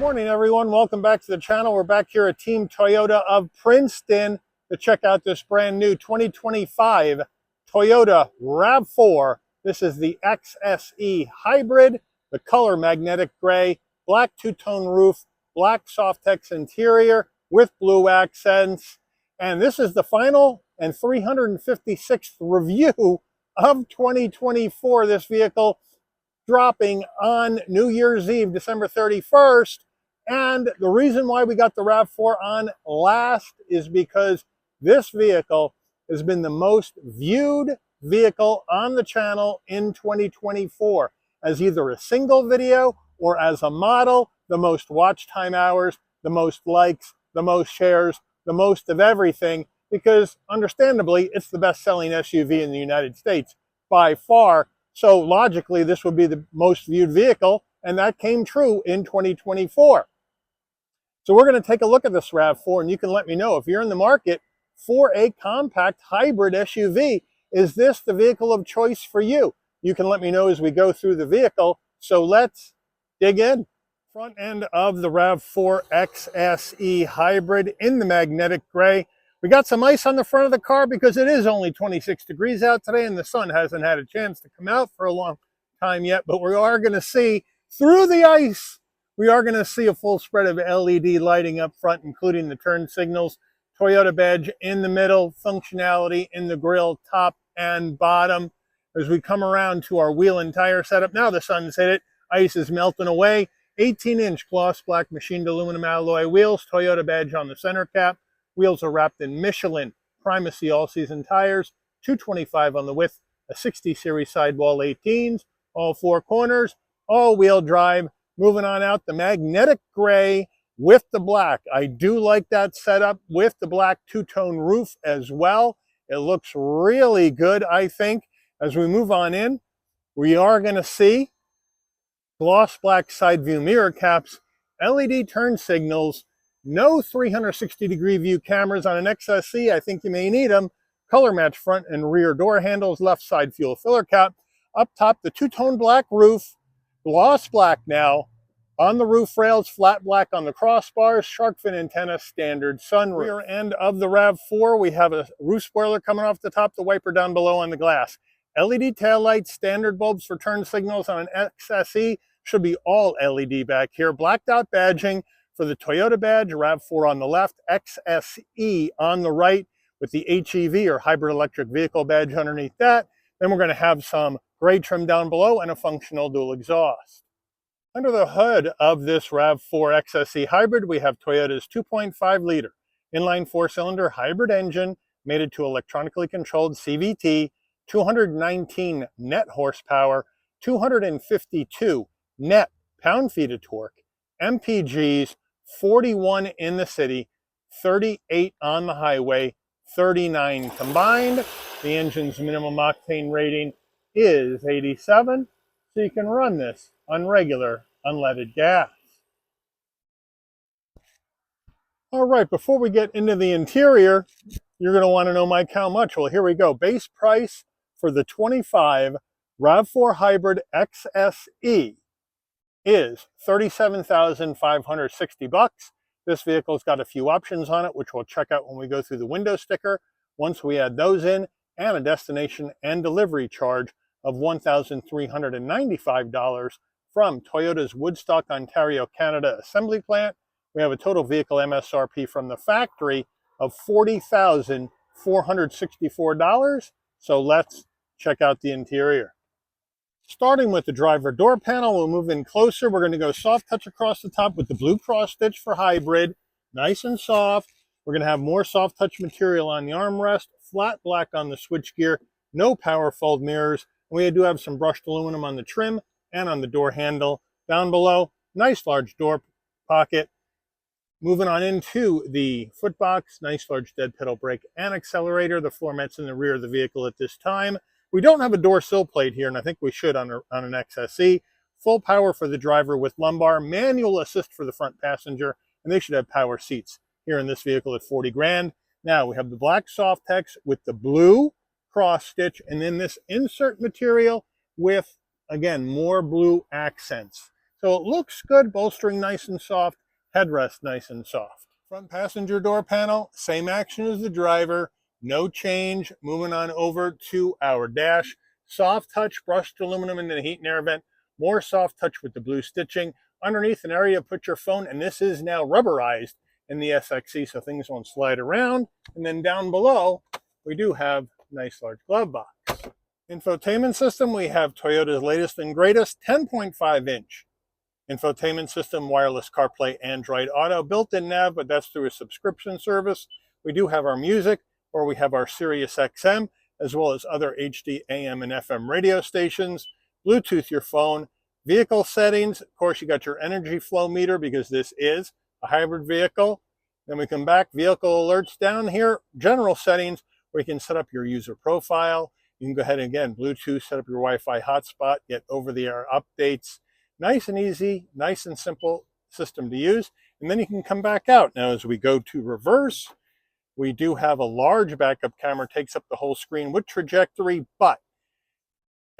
Morning, everyone. Welcome back to the channel. We're back here at Team Toyota of Princeton to check out this brand new 2025 Toyota RAV4. This is the XSE Hybrid, the color magnetic gray, black two-tone roof, black Softex interior with blue accents. And this is the final and 356th review of 2024. This vehicle dropping on New Year's Eve, December 31st. And the reason why we got the RAV4 on last is because this vehicle has been the most viewed vehicle on the channel in 2024 as either a single video or as a model. The most watch time hours, the most likes, the most shares, the most of everything, because understandably it's the best-selling SUV in the United States by far. So logically, this would be the most viewed vehicle, and that came true in 2024. So we're going to take a look at this RAV4, and you can let me know if you're in the market for a compact hybrid SUV. Is this the vehicle of choice for you? You can let me know as we go through the vehicle. So let's dig in. Front end of the RAV4 XSE Hybrid in the magnetic gray. We got some ice on the front of the car because it is only 26 degrees out today and the sun hasn't had a chance to come out for a long time yet, but we are going to see through the ice. We are going to see a full spread of LED lighting up front, including the turn signals, Toyota badge in the middle, functionality in the grille, top and bottom. As we come around to our wheel and tire setup, now the sun's hit it, ice is melting away. 18-inch gloss black machined aluminum alloy wheels, Toyota badge on the center cap. Wheels are wrapped in Michelin Primacy all-season tires, 225 on the width, a 60 series sidewall 18s, all four corners, all-wheel drive. Moving on out, the magnetic gray with the black. I do like that setup with the black two-tone roof as well. It looks really good, I think. As we move on in, we are going to see gloss black side view mirror caps, LED turn signals, no 360-degree view cameras on an XSE. I think you may need them. Color match front and rear door handles, left side fuel filler cap. Up top, the two-tone black roof, gloss black now. On the roof rails, flat black on the crossbars, shark fin antenna, standard sunroof. Rear end of the RAV4, we have a roof spoiler coming off the top, the wiper down below on the glass. LED taillights, standard bulbs for turn signals on an XSE. Should be all LED back here. Blacked out badging for the Toyota badge, RAV4 on the left, XSE on the right with the HEV or hybrid electric vehicle badge underneath that. Then we're going to have some gray trim down below and a functional dual exhaust. Under the hood of this RAV4 XSE Hybrid, we have Toyota's 2.5-liter inline four-cylinder hybrid engine mated to electronically controlled CVT, 219 net horsepower, 252 net pound-feet of torque, MPGs, 41 in the city, 38 on the highway, 39 combined. The engine's minimum octane rating is 87, so you can run this on regular unleaded gas. All right, before we get into the interior, you're going to want to know, Mike, how much? Well, here we go. Base price for the 25 RAV4 Hybrid XSE is $37,560. This vehicle's got a few options on it, which we'll check out when we go through the window sticker. Once we add those in, and a destination and delivery charge of $1,395 from Toyota's Woodstock, Ontario, Canada assembly plant, we have a total vehicle MSRP from the factory of $40,464. So let's check out the interior. Starting with the driver door panel, we'll move in closer. We're going to go soft touch across the top with the blue cross stitch for hybrid. Nice and soft. We're going to have more soft touch material on the armrest, flat black on the switchgear, no power fold mirrors. We do have some brushed aluminum on the trim and on the door handle. Down below, nice large door pocket. Moving on into the foot box, nice large dead pedal brake and accelerator. The floor mats in the rear of the vehicle at this time. We don't have a door sill plate here, and I think we should on an XSE. Full power for the driver with lumbar, manual assist for the front passenger, and they should have power seats here in this vehicle at 40 grand. Now we have the black Softex with the blue cross stitch, and then this insert material with, again, more blue accents. So it looks good, bolstering nice and soft, headrest nice and soft. Front passenger door panel, same action as the driver, no change. Moving on over to our dash. Soft touch, brushed aluminum in the heat and air vent, more soft touch with the blue stitching. Underneath an area to put your phone, and this is now rubberized in the SXE, so things won't slide around. And then down below, we do have a nice large glove box. Infotainment system, we have Toyota's latest and greatest 10.5-inch infotainment system, wireless CarPlay, Android Auto, built-in nav, but that's through a subscription service. We do have our music, or we have our Sirius XM, as well as other HD, AM, and FM radio stations. Bluetooth your phone. Vehicle settings, of course, you got your energy flow meter because this is a hybrid vehicle. Then we come back, vehicle alerts down here, general settings, where you can set up your user profile. You can go ahead and, again, Bluetooth, set up your Wi-Fi hotspot, get over-the-air updates. Nice and easy, nice and simple system to use. And then you can come back out. Now, as we go to reverse, we do have a large backup camera, takes up the whole screen with trajectory, but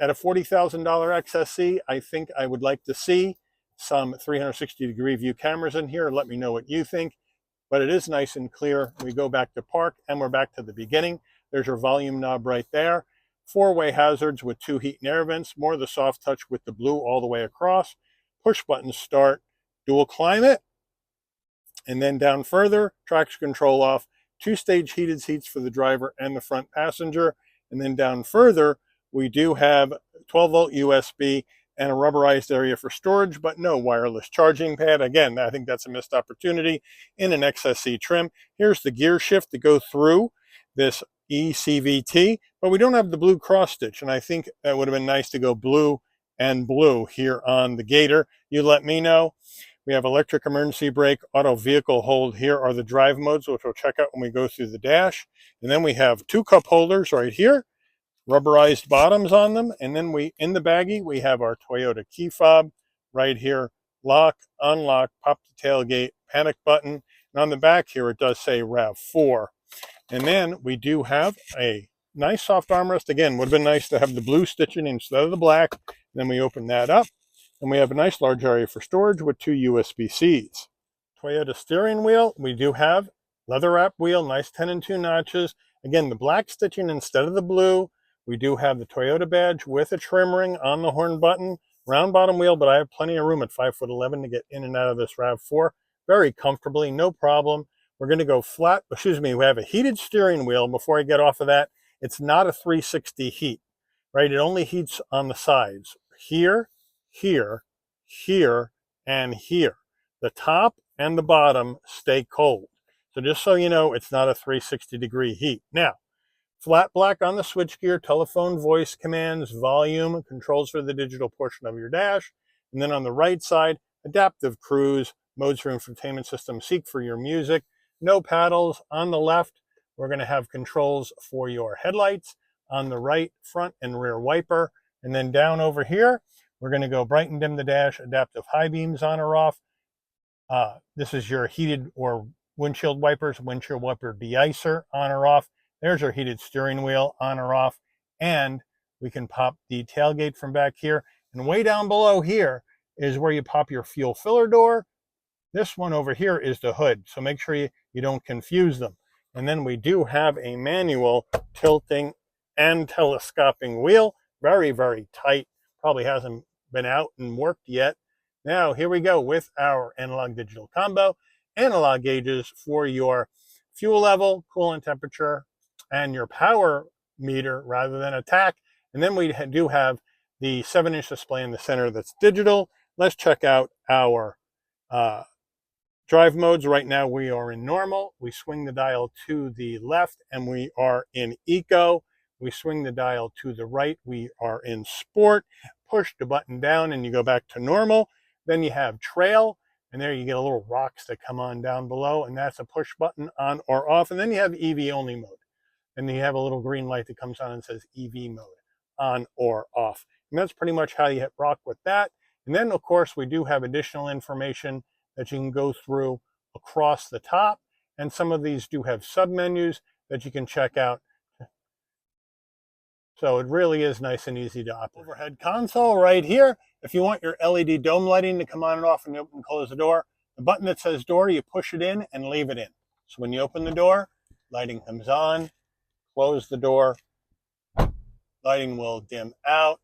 at a $40,000 XSE, I think I would like to see some 360-degree view cameras in here. Let me know what you think. But it is nice and clear. We go back to park, and we're back to the beginning. There's your volume knob right there. Four-way hazards with 2 heat and air vents. More of the soft touch with the blue all the way across. Push button start. Dual climate. And then down further, traction control off. 2-stage heated seats for the driver and the front passenger. And then down further, we do have 12-volt USB and a rubberized area for storage, but no wireless charging pad. Again, I think that's a missed opportunity in an XSE trim. Here's the gear shift to go through this eCVT, but we don't have the blue cross stitch, and I think that would have been nice to go blue and blue here on the Gator. You let me know. We have electric emergency brake, auto vehicle hold. Here are the drive modes, which we'll check out when we go through the dash. And then we have 2 cup holders right here, rubberized bottoms on them. And then in the baggie, we have our Toyota key fob right here. Lock, unlock, pop the tailgate, panic button. And on the back here, it does say RAV4. And then we do have a nice soft armrest. Again, would have been nice to have the blue stitching instead of the black. And then we open that up, and we have a nice large area for storage with 2 USB-Cs. Toyota steering wheel, we do have leather wrap wheel, nice 10 and 2 notches. Again, the black stitching instead of the blue. We do have the Toyota badge with a trim ring on the horn button. Round bottom wheel, but I have plenty of room at 5'11" to get in and out of this RAV4 very comfortably, no problem. We're going to go flat, we have a heated steering wheel. Before I get off of that, it's not a 360 heat, right? It only heats on the sides, here, here, here, and here. The top and the bottom stay cold. So just so you know, it's not a 360-degree heat. Now, flat black on the switchgear, telephone voice commands, volume, controls for the digital portion of your dash. And then on the right side, adaptive cruise, modes for infotainment system, seek for your music. No paddles. On the left, we're going to have controls for your headlights. On the right, front and rear wiper. And then down over here, we're going to go bright and dim the dash, adaptive high beams on or off. This is your heated or windshield wipers, windshield wiper de-icer on or off. There's our heated steering wheel on or off. And we can pop the tailgate from back here. And way down below here is where you pop your fuel filler door. This one over here is the hood, so make sure you don't confuse them. And then we do have a manual tilting and telescoping wheel. Very, very tight. Probably hasn't been out and worked yet. Now, here we go with our analog digital combo. Analog gauges for your fuel level, coolant temperature, and your power meter rather than a tach. And then we do have the 7-inch display in the center that's digital. Let's check out our drive modes. Right now we are in normal. We swing the dial to the left and we are in eco. We swing the dial to the right. We are in sport. Push the button down and you go back to normal. Then you have trail, and there you get a little rocks that come on down below, and that's a push button on or off. And then you have EV only mode. And you have a little green light that comes on and says EV mode, on or off. And that's pretty much how you rock with that. And then, of course, we do have additional information that you can go through across the top. And some of these do have submenus that you can check out. So it really is nice and easy to operate. Overhead console right here. If you want your LED dome lighting to come on and off when you open and close the door, the button that says door, you push it in and leave it in. So when you open the door, lighting comes on, close the door, lighting will dim out,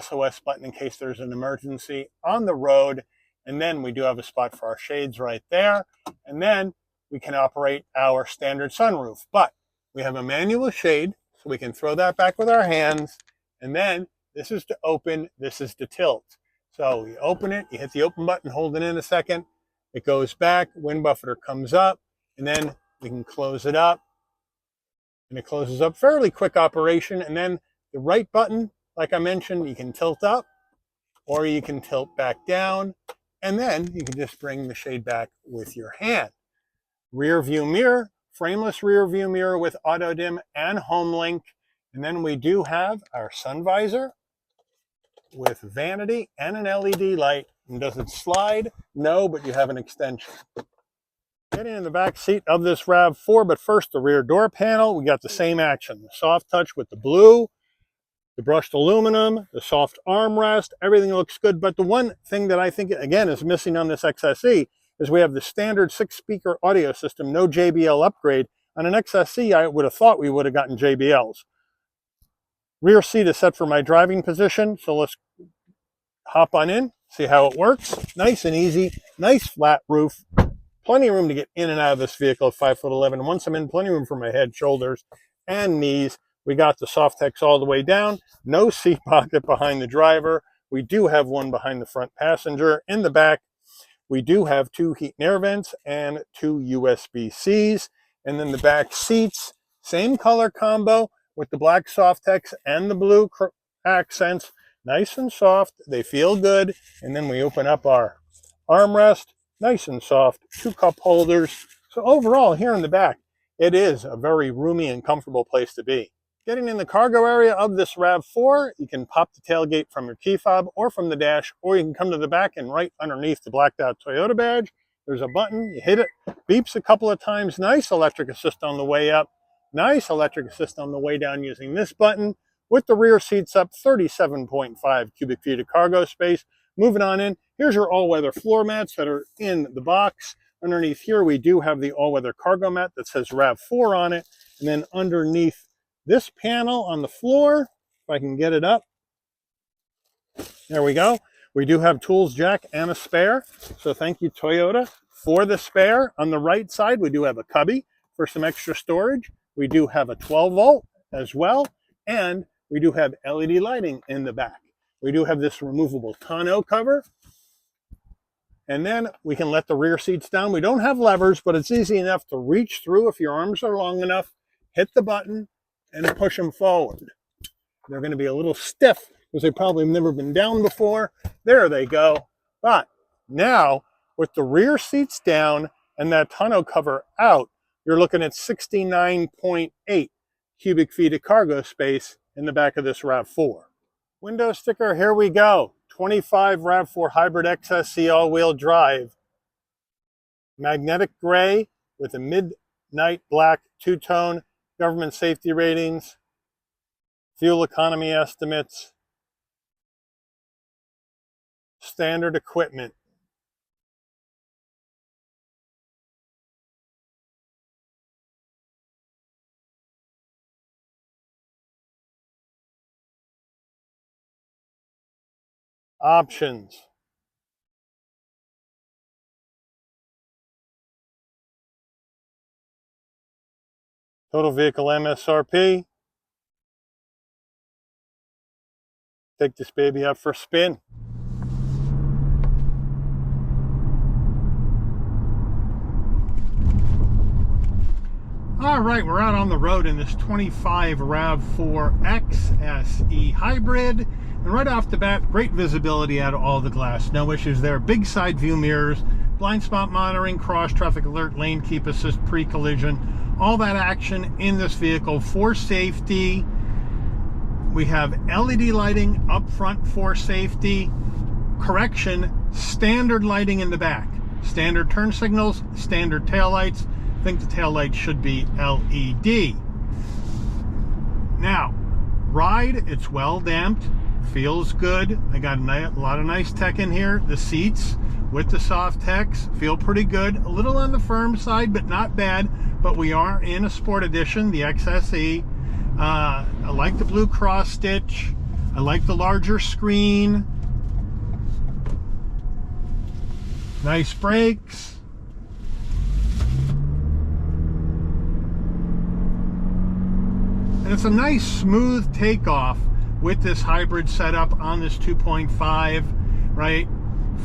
SOS button in case there's an emergency on the road, and then we do have a spot for our shades right there, and then we can operate our standard sunroof. But we have a manual shade, so we can throw that back with our hands, and then this is to open, this is to tilt. So you open it, you hit the open button, hold it in a second, it goes back, wind buffer comes up, and then we can close it up, and it closes up. Fairly quick operation. And then the right button, like I mentioned, you can tilt up or you can tilt back down, and then you can just bring the shade back with your hand. Rear view mirror, frameless rear view mirror with auto dim and home link. And then we do have our sun visor with vanity and an LED light. And does it slide? No, but you have an extension. Getting in the back seat of this RAV4, but first the rear door panel. We got the same action, the soft touch with the blue, the brushed aluminum, the soft armrest, everything looks good. But the one thing that I think, again, is missing on this XSE is we have the standard 6-speaker audio system, no JBL upgrade. On an XSE, I would have thought we would have gotten JBLs. Rear seat is set for my driving position, so let's hop on in, see how it works. Nice and easy, nice flat roof. Plenty of room to get in and out of this vehicle at 5'11". And once I'm in, plenty of room for my head, shoulders, and knees. We got the Softex all the way down. No seat pocket behind the driver. We do have one behind the front passenger. In the back, we do have 2 heat and air vents and 2 USB-Cs. And then the back seats, same color combo with the black Softex and the blue accents. Nice and soft. They feel good. And then we open up our armrest. Nice and soft. 2 cup holders. So overall, here in the back, it is a very roomy and comfortable place to be. Getting in the cargo area of this RAV4, you can pop the tailgate from your key fob or from the dash, or you can come to the back and right underneath the blacked out Toyota badge, there's a button. You hit it, beeps a couple of times. Nice electric assist on the way up. Nice electric assist on the way down using this button. With the rear seats up, 37.5 cubic feet of cargo space. Moving on in, here's your all-weather floor mats that are in the box. Underneath here, we do have the all-weather cargo mat that says RAV4 on it. And then underneath this panel on the floor, if I can get it up, there we go. We do have tools jack and a spare. So thank you, Toyota, for the spare. On the right side, we do have a cubby for some extra storage. We do have a 12-volt as well. And we do have LED lighting in the back. We do have this removable tonneau cover. And then we can let the rear seats down. We don't have levers, but it's easy enough to reach through if your arms are long enough, hit the button, and push them forward. They're going to be a little stiff because they've probably never been down before. There they go. But now, with the rear seats down and that tonneau cover out, you're looking at 69.8 cubic feet of cargo space in the back of this RAV4. Window sticker, here we go. 25 RAV4 Hybrid XSE all-wheel drive. Magnetic gray with a midnight black two-tone. Government safety ratings. Fuel economy estimates. Standard equipment. Options. Total vehicle MSRP. Take this baby out for a spin. All right, we're out on the road in this 25 RAV4 XSE Hybrid. And right off the bat, great visibility out of all the glass. No issues there. Big side view mirrors, blind spot monitoring, cross traffic alert, lane keep assist, pre-collision. All that action in this vehicle for safety. We have LED lighting up front for safety. Correction, standard lighting in the back. Standard turn signals, standard taillights. I think the taillight should be LED. Now, ride, it's well damped. feels good. I got a lot of nice tech in here. The seats with the soft techs feel pretty good. A little on the firm side, but not bad. But we are in a sport edition, the XSE. I like the blue cross stitch. I like the larger screen. Nice brakes. And it's a nice smooth takeoff with this hybrid setup on this 2.5, right?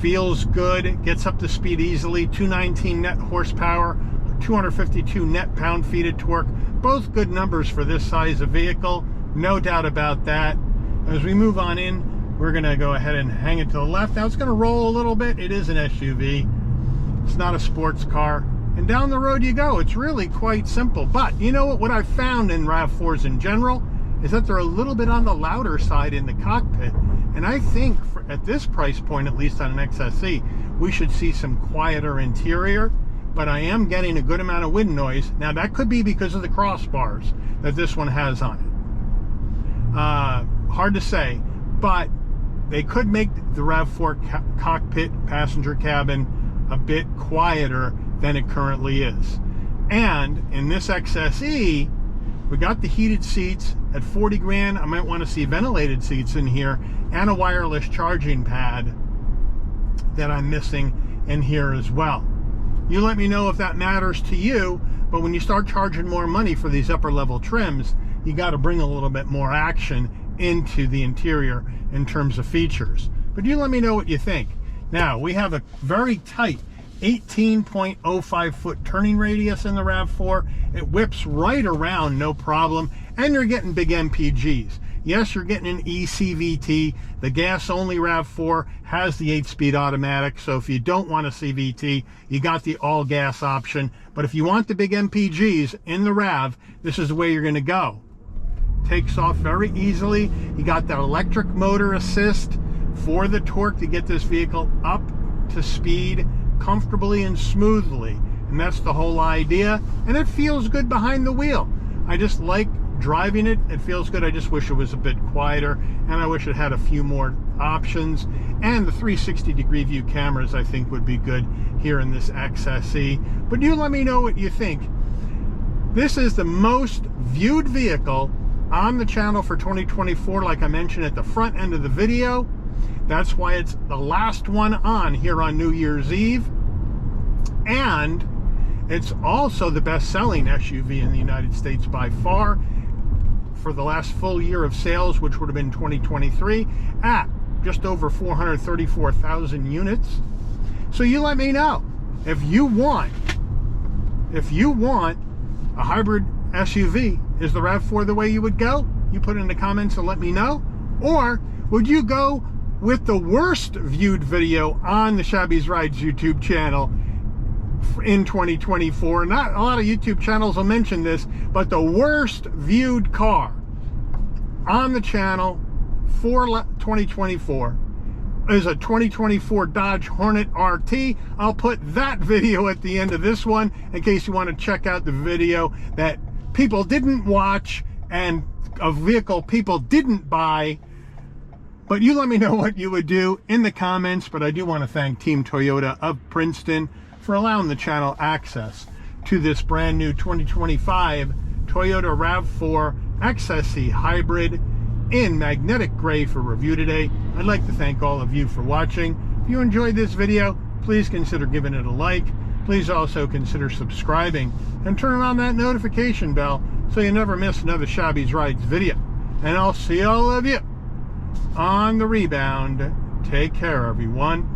Feels good, gets up to speed easily, 219 net horsepower, 252 net pound-feet of torque. Both good numbers for this size of vehicle, no doubt about that. As we move on in, we're gonna go ahead and hang it to the left. Now it's gonna roll a little bit. It is an SUV. It's not a sports car. And down the road you go. It's really quite simple. But you know what I've found in RAV4s in general is that they're a little bit on the louder side in the cockpit. And I think at this price point, at least on an XSE, we should see some quieter interior. But I am getting a good amount of wind noise. Now that could be because of the crossbars that this one has on it. Hard to say, but they could make the RAV4 cockpit passenger cabin a bit quieter than it currently is. And in this XSE, we got the heated seats at 40 grand. I might want to see ventilated seats in here and a wireless charging pad that I'm missing in here as well. You let me know if that matters to you, but when you start charging more money for these upper level trims, you got to bring a little bit more action into the interior in terms of features. But you let me know what you think. Now, we have a very tight 18.05 foot turning radius in the RAV4. It whips right around, no problem. And you're getting big MPGs. Yes, you're getting an eCVT. The gas-only RAV4 has the 8-speed automatic, so if you don't want a CVT, you got the all-gas option. But if you want the big MPGs in the RAV, this is the way you're going to go. Takes off very easily. You got that electric motor assist for the torque to get this vehicle up to speed comfortably and smoothly. And that's the whole idea. And it feels good behind the wheel. I just like driving it. It feels good. I just wish it was a bit quieter, and I wish it had a few more options. And the 360-degree view cameras, I think, would be good here in this XSE. But you let me know what you think. This is the most viewed vehicle on the channel for 2024, like I mentioned at the front end of the video. That's why it's the last one on here on New Year's Eve. And it's also the best-selling SUV in the United States by far for the last full year of sales, which would have been 2023, at just over 434,000 units. So you let me know if you want a hybrid SUV. Is the RAV4 the way you would go? You put it in the comments and let me know. Or would you go with the worst viewed video on the Shabby's Rides YouTube channel in 2024? Not a lot of YouTube channels will mention this, but the worst viewed car on the channel for 2024 is a 2024 Dodge Hornet RT. I'll put that video at the end of this one in case you want to check out the video that people didn't watch and a vehicle people didn't buy. But you let me know what you would do in the comments. But I do want to thank Team Toyota of Princeton for allowing the channel access to this brand new 2025 Toyota RAV4 XSE Hybrid in magnetic gray for review today. I'd like to thank all of you for watching. If you enjoyed this video, please consider giving it a like. Please also consider subscribing and turning on that notification bell so you never miss another Shabby's Rides video. And I'll see all of you on the rebound. Take care, everyone.